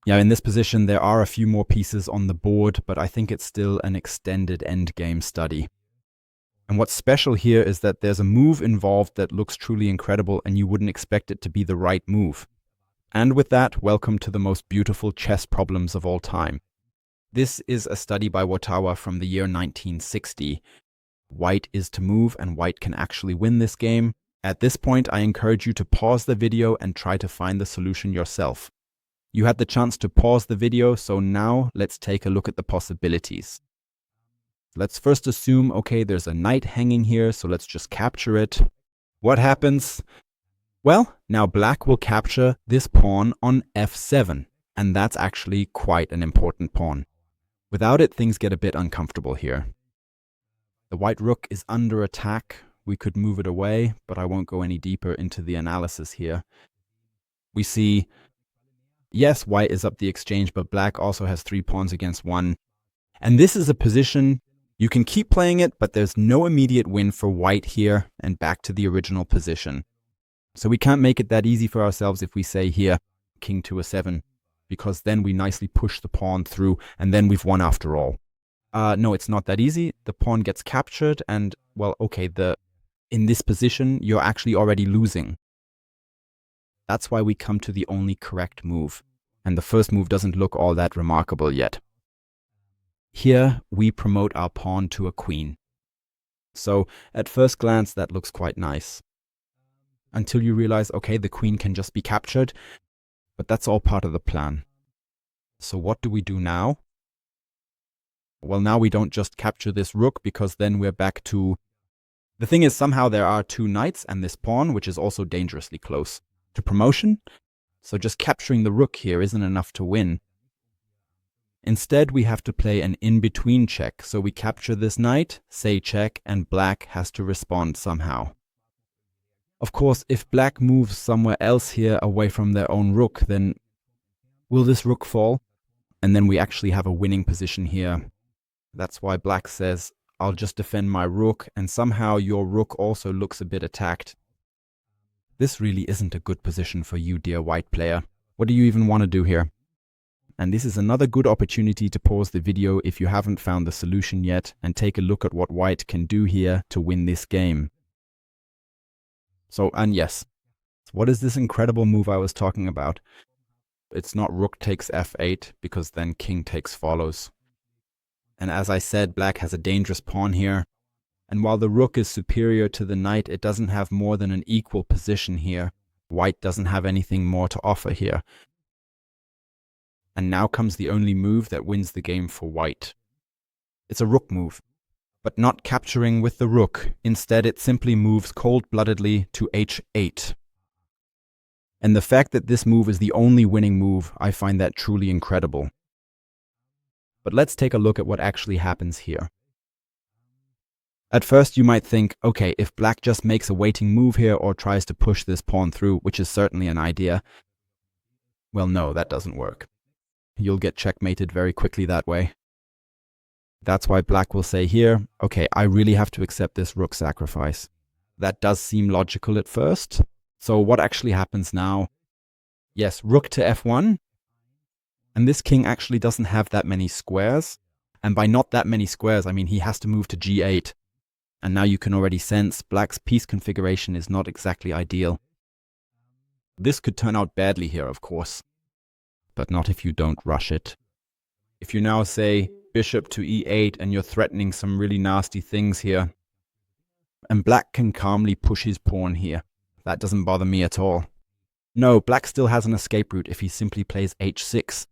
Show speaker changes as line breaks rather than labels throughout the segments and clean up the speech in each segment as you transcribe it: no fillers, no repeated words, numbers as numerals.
Yeah, in this position, there are a few more pieces on the board, but I think it's still an extended endgame study. And what's special here is that there's a move involved that looks truly incredible, and you wouldn't expect it to be the right move. And with that, welcome to the most beautiful chess problems of all time. This is a study by Wotawa from the year 1960. White is to move, and white can actually win this game. At this point, I encourage you to pause the video and try to find the solution yourself. You had the chance to pause the video, so now let's take a look at the possibilities. Let's first assume, okay, there's a knight hanging here, so let's just capture it. What happens? Well, now black will capture this pawn on f7, and that's actually quite an important pawn. Without it, things get a bit uncomfortable here. The white rook is under attack. We could move it away, but I won't go any deeper into the analysis here. We see, yes, white is up the exchange, but black also has 3 pawns against 1. And this is a position, you can keep playing it, but there's no immediate win for white here, and back to the original position. So we can't make it that easy for ourselves if we say here, king to a7, because then we nicely push the pawn through, and then we've won after all. No, it's not that easy. The pawn gets captured, and, well, okay, in this position, you're actually already losing. That's why we come to the only correct move, and the first move doesn't look all that remarkable yet. Here, we promote our pawn to a queen. So, at first glance, that looks quite nice. Until you realize, okay, the queen can just be captured, but that's all part of the plan. So what do we do now? Well, now we don't just capture this rook, because then we're back to... The thing is, somehow there are 2 knights and this pawn, which is also dangerously close to promotion. So just capturing the rook here isn't enough to win. Instead, we have to play an in-between check. So we capture this knight, say check, and black has to respond somehow. Of course, if black moves somewhere else here away from their own rook, then will this rook fall? And then we actually have a winning position here. That's why black says, I'll just defend my rook, and somehow your rook also looks a bit attacked. This really isn't a good position for you, dear white player. What do you even want to do here? And this is another good opportunity to pause the video if you haven't found the solution yet, and take a look at what white can do here to win this game. So, and yes, what is this incredible move I was talking about? It's not rook takes f8, because then king takes follows. And as I said, black has a dangerous pawn here. And while the rook is superior to the knight, it doesn't have more than an equal position here. White doesn't have anything more to offer here. And now comes the only move that wins the game for white. It's a rook move, but not capturing with the rook. Instead, it simply moves cold-bloodedly to h8. And the fact that this move is the only winning move, I find that truly incredible. But let's take a look at what actually happens here. At first, you might think, okay, if black just makes a waiting move here or tries to push this pawn through, which is certainly an idea, well, no, that doesn't work. You'll get checkmated very quickly that way. That's why black will say here, okay, I really have to accept this rook sacrifice. That does seem logical at first. So what actually happens now? Yes, rook to f1. And this king actually doesn't have that many squares. And by not that many squares, I mean he has to move to g8. And now you can already sense black's piece configuration is not exactly ideal. This could turn out badly here, of course. But not if you don't rush it. If you now say bishop to e8 and you're threatening some really nasty things here, and black can calmly push his pawn here, that doesn't bother me at all. No, black still has an escape route if he simply plays h6.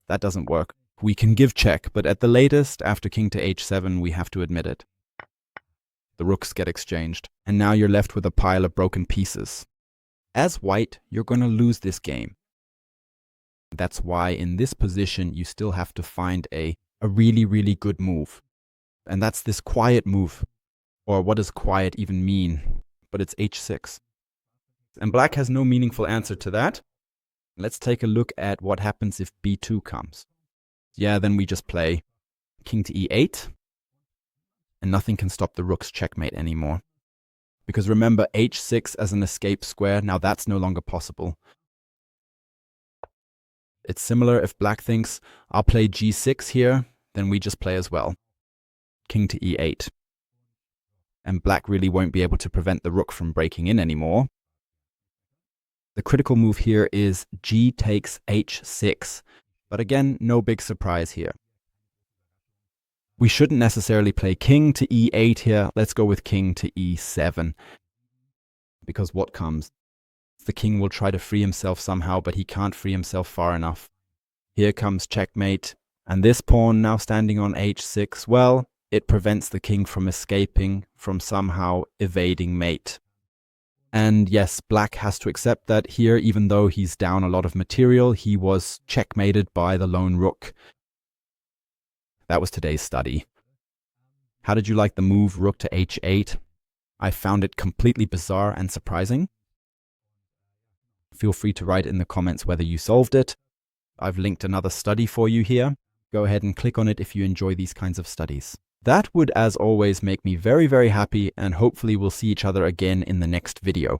That doesn't work. We can give check, but at the latest, after king to h7, we have to admit it. The rooks get exchanged, and now you're left with a pile of broken pieces. As white, you're going to lose this game. That's why in this position, you still have to find a really, really good move. And that's this quiet move. Or what does quiet even mean? But it's h6. And black has no meaningful answer to that. Let's take a look at what happens if b2 comes. Yeah, then we just play king to e8. And nothing can stop the rook's checkmate anymore. Because remember, h6 as an escape square, now that's no longer possible. It's similar. If black thinks, I'll play g6 here, then we just play as well. King to e8. And black really won't be able to prevent the rook from breaking in anymore. The critical move here is g takes h6. But again, no big surprise here. We shouldn't necessarily play king to e8 here. Let's go with king to e7. Because what comes? The king will try to free himself somehow, but he can't free himself far enough. Here comes checkmate. And this pawn now standing on h6, well, it prevents the king from escaping, from somehow evading mate. And yes, black has to accept that here, even though he's down a lot of material, he was checkmated by the lone rook. That was today's study. How did you like the move rook to h8? I found it completely bizarre and surprising. Feel free to write in the comments whether you solved it. I've linked another study for you here. Go ahead and click on it if you enjoy these kinds of studies. That would, as always, make me very, very happy, and hopefully we'll see each other again in the next video.